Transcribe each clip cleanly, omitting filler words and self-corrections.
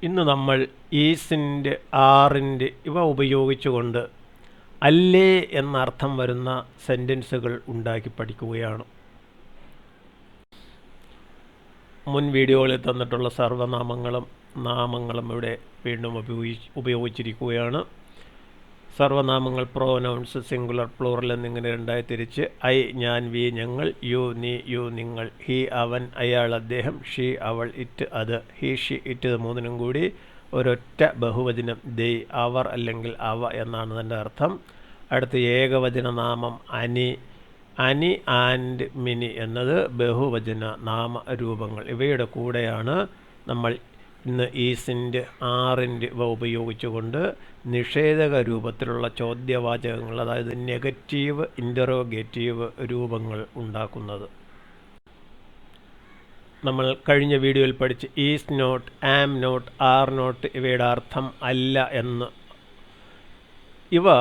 ഇന്ന് നമ്മൾ ഈസിൻ്റെ ആറിൻ്റെ ഇവ ഉപയോഗിച്ചുകൊണ്ട് അല്ലേ എന്നർത്ഥം വരുന്ന സെൻറ്റൻസുകൾ ഉണ്ടാക്കി പഠിക്കുകയാണ്. മുൻ വീഡിയോകളിൽ തന്നിട്ടുള്ള സർവനാമങ്ങളും നാമങ്ങളും ഇവിടെ വീണ്ടും ഉപയോഗിച്ചിരിക്കുകയാണ്. സർവനാമങ്ങൾ പ്രോനൗൺസ് സിംഗുലർ പ്ലൂറൽ എന്നിങ്ങനെ രണ്ടായി തിരിച്ച് ഐ ഞാൻ വി ഞങ്ങൾ, യു നീ യു നിങ്ങൾ, ഹി അവൻ അയാൾ അദ്ദേഹം, ഷീ അവൾ ഇറ്റ് അത്, ഹി ഷി ഇറ്റ് മൂന്നിനും കൂടി ഒരൊറ്റ ബഹുവചനം ദൈ അവർ അല്ലെങ്കിൽ അവ എന്നാണ് അതിൻ്റെ അർത്ഥം. അടുത്ത് ഏകവചന നാമം അനി, അനി ആൻഡ് മിനി എന്നത് ബഹുവചന നാമരൂപങ്ങൾ. ഇവയുടെ കൂടെയാണ് നമ്മൾ ഇന്ന് ഈസിൻ്റെ ആറിൻ്റെ ഇവ ഉപയോഗിച്ചുകൊണ്ട് നിഷേധക രൂപത്തിലുള്ള ചോദ്യവാചകങ്ങൾ, അതായത് നെഗറ്റീവ് ഇൻ്ററോഗേറ്റീവ് രൂപങ്ങൾ ഉണ്ടാക്കുന്നത്. നമ്മൾ കഴിഞ്ഞ വീഡിയോയിൽ പഠിച്ച് is not, am not, are not ഇവയുടെ അർത്ഥം അല്ല എന്ന്. ഇവ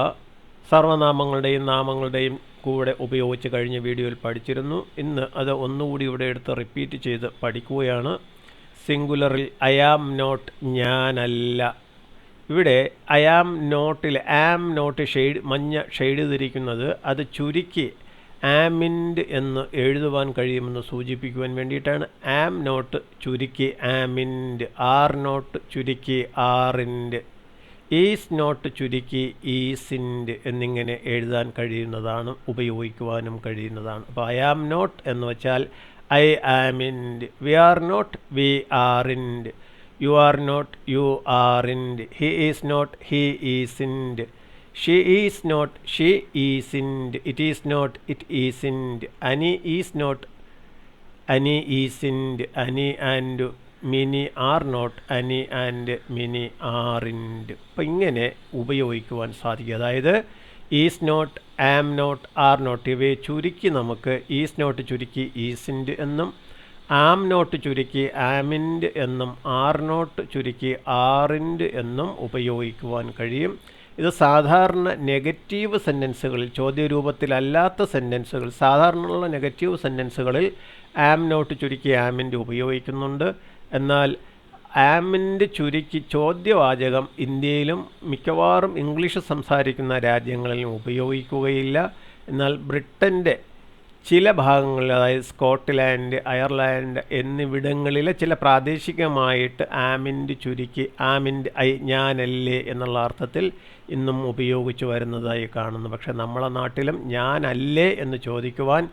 സർവനാമങ്ങളുടെയും നാമങ്ങളുടെയും കൂടെ ഉപയോഗിച്ച് കഴിഞ്ഞ വീഡിയോയിൽ പഠിച്ചിരുന്നു. ഇന്ന് അത് ഒന്നുകൂടി ഇവിടെ എടുത്ത് റിപ്പീറ്റ് ചെയ്ത് പഠിക്കുകയാണ്. സിംഗുലറിൽ ഐ ആം നോട്ട് ഞാനല്ല. ഇവിടെ ഐ ആം നോട്ടിൽ ആം നോട്ട് മഞ്ഞ ഷെയ്ഡ് തിരിക്കുന്നത് അത് ചുരുക്കി ആമിൻഡ് എന്ന് എഴുതുവാൻ കഴിയുമെന്ന് സൂചിപ്പിക്കുവാൻ വേണ്ടിയിട്ടാണ്. ആം നോട്ട് ചുരുക്കി ആമിൻഡ്, ആർ നോട്ട് ചുരുക്കി ആറിൻഡ്, ഈസ് നോട്ട് ചുരുക്കി ഈസിൻഡ് എന്നിങ്ങനെ എഴുതാൻ കഴിയുന്നതാണ്, ഉപയോഗിക്കുവാനും കഴിയുന്നതാണ്. അപ്പോൾ ഐ ആം നോട്ട് എന്ന് വെച്ചാൽ I amn't, we are not we aren't, you are not you aren't, he is not he isn't, she is not she isn't, it is not it isn't, Ani is not Ani isn't, Ani and Mini are not Ani and Mini aren't. അപ്പം ഇങ്ങനെ ഉപയോഗിക്കുവാൻ സാധിക്കും. അതായത് is not, am not, are not ഇവയെ ചുരുക്കി നമുക്ക് is not ചുരുക്കി ഈസിൻഡ് എന്നും, ആം നോട്ട് ചുരുക്കി ആമിൻഡ് എന്നും, ആർ നോട്ട് ചുരുക്കി ആറിൻഡ് എന്നും ഉപയോഗിക്കുവാൻ കഴിയും. ഇത് സാധാരണ നെഗറ്റീവ് സെൻറ്റൻസുകളിൽ, ചോദ്യരൂപത്തിലല്ലാത്ത സെൻറ്റൻസുകൾ, സാധാരണയുള്ള നെഗറ്റീവ് സെൻറ്റൻസുകളിൽ ആം നോട്ട് ചുരുക്കി ആമിൻഡ് ഉപയോഗിക്കുന്നുണ്ട്. എന്നാൽ ആമിൻഡ് ചുരുക്കി ചോദ്യവാചകം ഇന്ത്യയിലും മിക്കവാറും ഇംഗ്ലീഷ് സംസാരിക്കുന്ന രാജ്യങ്ങളിലും ഉപയോഗിക്കുകയില്ല. എന്നാൽ ബ്രിട്ടൻ്റെ ചില ഭാഗങ്ങളിൽ, അതായത് സ്കോട്ട്ലാൻഡ്, അയർലാൻഡ് എന്നിവിടങ്ങളിലെ ചില പ്രാദേശികമായിട്ട് ആമിൻഡ് ചുരുക്കി ആമിൻഡ് ഐ ഞാനല്ലേ എന്നുള്ള അർത്ഥത്തിൽ ഇന്നും ഉപയോഗിച്ചു വരുന്നതായി കാണുന്നു. പക്ഷേ നമ്മളെ നാട്ടിലും ഞാനല്ലേ എന്ന് ചോദിക്കുവാൻ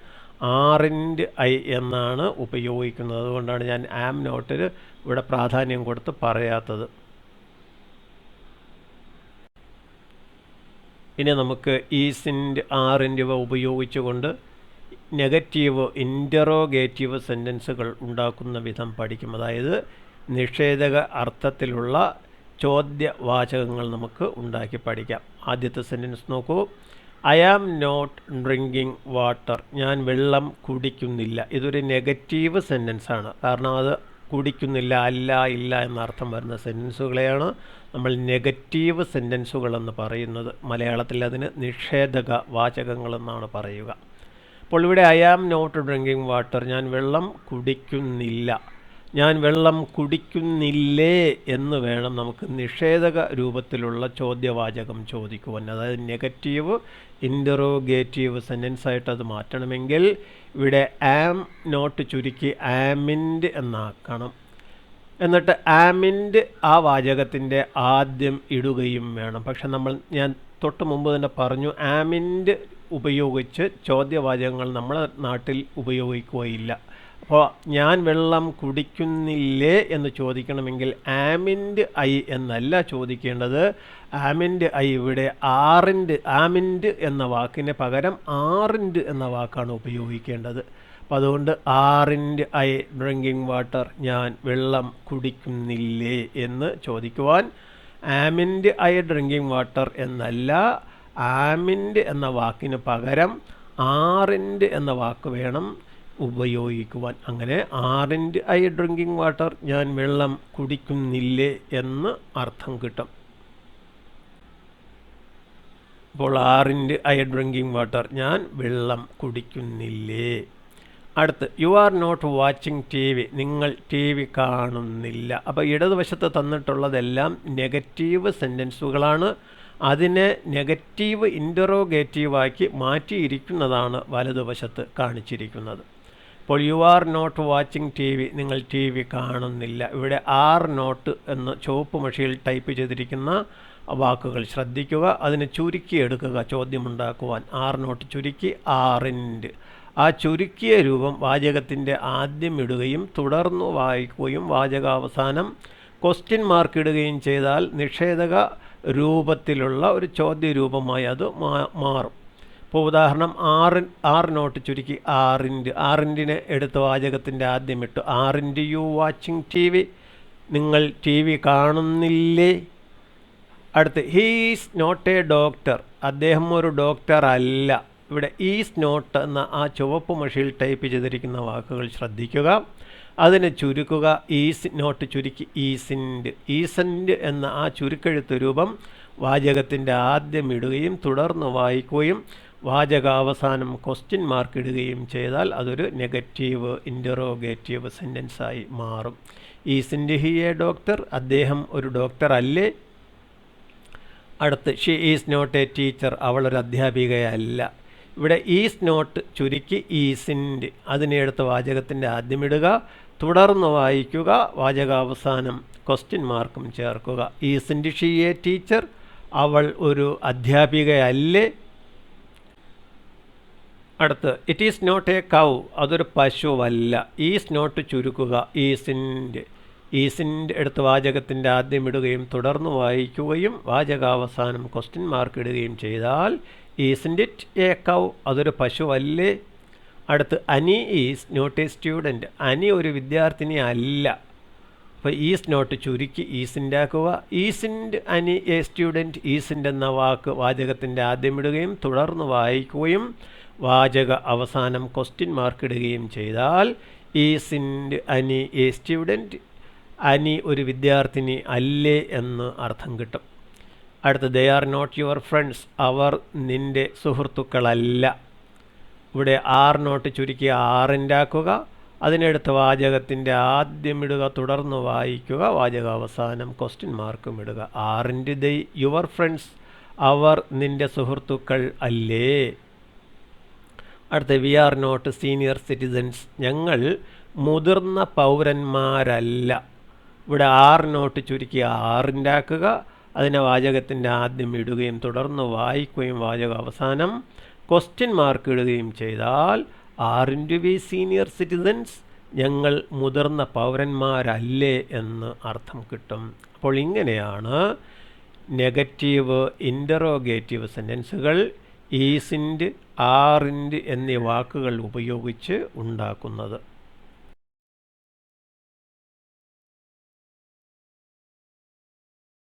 ആറിൻഡ് ഐ എന്നാണ് ഉപയോഗിക്കുന്നത്. അതുകൊണ്ടാണ് ഞാൻ ആം നോട്ടിന് ഇവിടെ പ്രാധാന്യം കൊടുത്ത് പറയാത്തത്. ഇനി നമുക്ക് ഈസിൻഡ് ആറിൻഡ് ഇവ ഉപയോഗിച്ചുകൊണ്ട് നെഗറ്റീവ് ഇൻ്ററോഗേറ്റീവ് സെൻറ്റൻസുകൾ ഉണ്ടാക്കുന്ന വിധം പഠിക്കും. അതായത് നിഷേധക അർത്ഥത്തിലുള്ള ചോദ്യവാചകങ്ങൾ നമുക്ക് ഉണ്ടാക്കി പഠിക്കാം. ആദ്യത്തെ സെൻറ്റൻസ് നോക്കൂ. I am not drinking water, ഞാൻ വെള്ളം കുടിക്കുന്നില്ല. ഇതൊരു നെഗറ്റീവ് സെൻറ്റൻസാണ്. കാരണം അത് കുടിക്കുന്നില്ല, അല്ല, ഇല്ല എന്നർത്ഥം വരുന്ന സെൻറ്റൻസുകളെയാണ് നമ്മൾ നെഗറ്റീവ് സെൻറ്റൻസുകളെന്ന് പറയുന്നത്. മലയാളത്തിൽ അതിന് നിഷേധക വാചകങ്ങളെന്നാണ് പറയുക. അപ്പോൾ ഇവിടെ I am not drinking water, ഞാൻ വെള്ളം കുടിക്കുന്നില്ല, ഞാൻ വെള്ളം കുടിക്കുന്നില്ലേ എന്ന് വേണം നമുക്ക് നിഷേധക രൂപത്തിലുള്ള ചോദ്യവാചകം ചോദിക്കുവാൻ. അതായത് നെഗറ്റീവ് ഇൻ്ററോഗേറ്റീവ് സെൻറ്റൻസായിട്ട് അത് മാറ്റണമെങ്കിൽ ഇവിടെ ആം നോട്ട് ചുരുക്കി ആമിൻഡ് എന്നാക്കണം. എന്നിട്ട് ആമിൻഡ് ആ വാചകത്തിൻ്റെ ആദ്യം ഇടുകയും വേണം. പക്ഷെ ഞാൻ തൊട്ട് മുമ്പ് തന്നെ പറഞ്ഞു, ആമിൻഡ് ഉപയോഗിച്ച് ചോദ്യവാചകങ്ങൾ നമ്മളെ നാട്ടിൽ ഉപയോഗിക്കുകയില്ല. അപ്പോൾ ഞാൻ വെള്ളം കുടിക്കുന്നില്ലേ എന്ന് ചോദിക്കണമെങ്കിൽ ആമിൻഡ് ഐ എന്നല്ല ചോദിക്കേണ്ടത്. ആമിൻഡ് ഐ ഇവിടെ ആമിൻഡ് എന്ന വാക്കിന് പകരം ആറിൻഡ് എന്ന വാക്കാണ് ഉപയോഗിക്കേണ്ടത്. അപ്പം അതുകൊണ്ട് ആറിൻഡ് ഐ ഡ്രിങ്കിങ് വാട്ടർ, ഞാൻ വെള്ളം കുടിക്കുന്നില്ലേ എന്ന് ചോദിക്കുവാൻ ആമിൻഡ് ഐ ഡ്രിങ്കിങ് വാട്ടർ എന്നല്ല, ആമിൻഡ് എന്ന വാക്കിന് പകരം ആറിൻഡ് എന്ന വാക്ക് വേണം ഉപയോഗിക്കുവാൻ. അങ്ങനെ ആറിൻഡ് ഐ ഡ്രിങ്കിങ് വാട്ടർ, ഞാൻ വെള്ളം കുടിക്കുന്നില്ലേ എന്ന് അർത്ഥം കിട്ടും. അപ്പോൾ ആറിൻഡ് ഐ ഡ്രിങ്കിങ് വാട്ടർ, ഞാൻ വെള്ളം കുടിക്കുന്നില്ലേ. അടുത്ത് you are not watching T V, നിങ്ങൾ ടി വി കാണുന്നില്ല. അപ്പോൾ ഇടതുവശത്ത് തന്നിട്ടുള്ളതെല്ലാം നെഗറ്റീവ് സെൻറ്റൻസുകളാണ്. അതിനെ നെഗറ്റീവ് ഇൻ്ററോഗേറ്റീവാക്കി മാറ്റിയിരിക്കുന്നതാണ് വലതുവശത്ത് കാണിച്ചിരിക്കുന്നത്. അപ്പോൾ you are not watching T V, നിങ്ങൾ ടി വി കാണുന്നില്ല. ഇവിടെ ആർ നോട്ട് എന്ന് ചുവപ്പ് മഷിയിൽ ടൈപ്പ് ചെയ്തിരിക്കുന്ന വാക്കുകൾ ശ്രദ്ധിക്കുക. അതിനെ ചുരുക്കിയെടുക്കുക ചോദ്യമുണ്ടാക്കുവാൻ. ആർ നോട്ട് ചുരുക്കി ആറിൻ്റെ. ആ ചുരുക്കിയ രൂപം വാചകത്തിൻ്റെ ആദ്യം ഇടുകയും തുടർന്ന് വായിക്കുകയും വാചകാവസാനം ക്വസ്റ്റ്യൻ മാർക്ക് ഇടുകയും ചെയ്താൽ നിഷേധക രൂപത്തിലുള്ള ഒരു ചോദ്യരൂപമായി അത് മാറും. ഇപ്പോൾ ഉദാഹരണം ആർ നോട്ട് ചുരുക്കി ആറിൻ്റെ എടുത്ത് വാചകത്തിൻ്റെ ആദ്യം ഇട്ടു. ആറിൻ്റെ യു വാച്ചിങ് ടി വി, നിങ്ങൾ ടി വി കാണുന്നില്ലേ. അടുത്ത് ഹീസ് നോട്ട് എ ഡോക്ടർ, അദ്ദേഹം ഒരു ഡോക്ടർ അല്ല. ഇവിടെ ഈസ് നോട്ട് എന്ന ആ ചുവപ്പ് മഷിയിൽ ടൈപ്പ് ചെയ്തിരിക്കുന്ന വാക്കുകൾ ശ്രദ്ധിക്കുക. അതിനെ ചുരുക്കുക. ഈസ് നോട്ട് ചുരുക്കി ഈസൻ്റ് എന്ന ആ ചുരുക്കെഴുത്ത് രൂപം വാചകത്തിൻ്റെ ആദ്യം ഇടുകയും തുടർന്ന് വായിക്കുകയും വാചകാവസാനം ക്വസ്റ്റ്യൻ മാർക്ക് ഇടുകയും ചെയ്താൽ അതൊരു നെഗറ്റീവ് ഇൻ്ററോഗേറ്റീവ് സെൻറ്റൻസായി മാറും. ഈസിൻ്റ് ഹി എ ഡോക്ടർ, അദ്ദേഹം ഒരു ഡോക്ടർ അല്ലേ. അടുത്ത് she is not a teacher, അവളൊരു അധ്യാപികയല്ല. ഇവിടെ ഈസ് നോട്ട് ചുരുക്കി ഈസിൻ്റ് അതിനെ എടുത്ത് വാചകത്തിൻ്റെ ആദ്യം ഇടുക, തുടർന്ന് വായിക്കുക, വാചകാവസാനം ക്വസ്റ്റ്യൻ മാർക്കും ചേർക്കുക. ഈസിൻ്റ് ഷീ എ ടീച്ചർ, അവൾ ഒരു അധ്യാപികയല്ലേ. അടുത്ത് it is not a cow, അതൊരു പശുവല്ല. ഈസ് നോട്ട് ചുരുക്കുക ഈസിൻ്റെ എടുത്ത് വാചകത്തിൻ്റെ ആദ്യം ഇടുകയും തുടർന്ന് വായിക്കുകയും വാചകാവസാനം ക്വസ്റ്റ്യൻ മാർക്ക് ഇടുകയും ചെയ്താൽ ഈസിൻ്റ് ഇറ്റ് എ കൗ, അതൊരു പശുവല്ലേ. അടുത്ത് അനി ഈസ് നോട്ട് എ സ്റ്റുഡൻറ്റ്, അനി ഒരു വിദ്യാർത്ഥിനി അല്ല. അപ്പോൾ ഈസ് നോട്ട് ചുരുക്കി ഈസിൻ്റെ ആക്കുക. ഈസിൻ്റ് അനി എ സ്റ്റുഡൻറ്റ്, ഈസിൻ്റെ എന്ന വാക്ക് വാചകത്തിൻ്റെ ആദ്യം ഇടുകയും തുടർന്ന് വായിക്കുകയും വാചക അവസാനം ക്വസ്റ്റ്യൻ മാർക്ക് ഇടുകയും ചെയ്താൽ ഈസിൻ്റ് അനി എ സ്റ്റുഡൻറ്റ്, അനി ഒരു വിദ്യാർത്ഥിനി അല്ലേ എന്ന് അർത്ഥം കിട്ടും. അടുത്ത് they are not your friends, അവർ നിൻ്റെ സുഹൃത്തുക്കളല്ല. ഇവിടെ ആർ നോട്ട് ചുരുക്കി ആറിൻ്റെ ആക്കുക. അതിനെടുത്ത് വാചകത്തിൻ്റെ ആദ്യം ഇടുക, തുടർന്ന് വായിക്കുക, വാചകാവസാനം ക്വസ്റ്റ്യൻ മാർക്കും ഇടുക. ആറിൻ്റെ ദേ യുവർ ഫ്രണ്ട്സ്, അവർ നിൻ്റെ സുഹൃത്തുക്കൾ അല്ലേ. അടുത്ത we are not senior citizens, ഞങ്ങൾ മുതിർന്ന പൗരന്മാരല്ല. ഇവിടെ ആർ നോട്ട് ചുരുക്കി ആറിൻ്റെ ആക്കുക. അതിനെ വാചകത്തിൻ്റെ ആദ്യം ഇടുകയും തുടർന്ന് വായിക്കുകയും വാചക അവസാനം ക്വസ്റ്റ്യൻ മാർക്ക് ഇടുകയും ചെയ്താൽ ആറിൻ്റ് വി സീനിയർ സിറ്റിസൻസ്, ഞങ്ങൾ മുതിർന്ന പൗരന്മാരല്ലേ എന്ന് അർത്ഥം കിട്ടും. അപ്പോൾ ഇങ്ങനെയാണ് നെഗറ്റീവ് ഇൻ്ററോഗേറ്റീവ് സെൻറ്റൻസുകൾ ഈസിൻ്റ് ആറിൻ്റ് എന്നീ വാക്കുകൾ ഉപയോഗിച്ച് ഉണ്ടാക്കുന്നത്.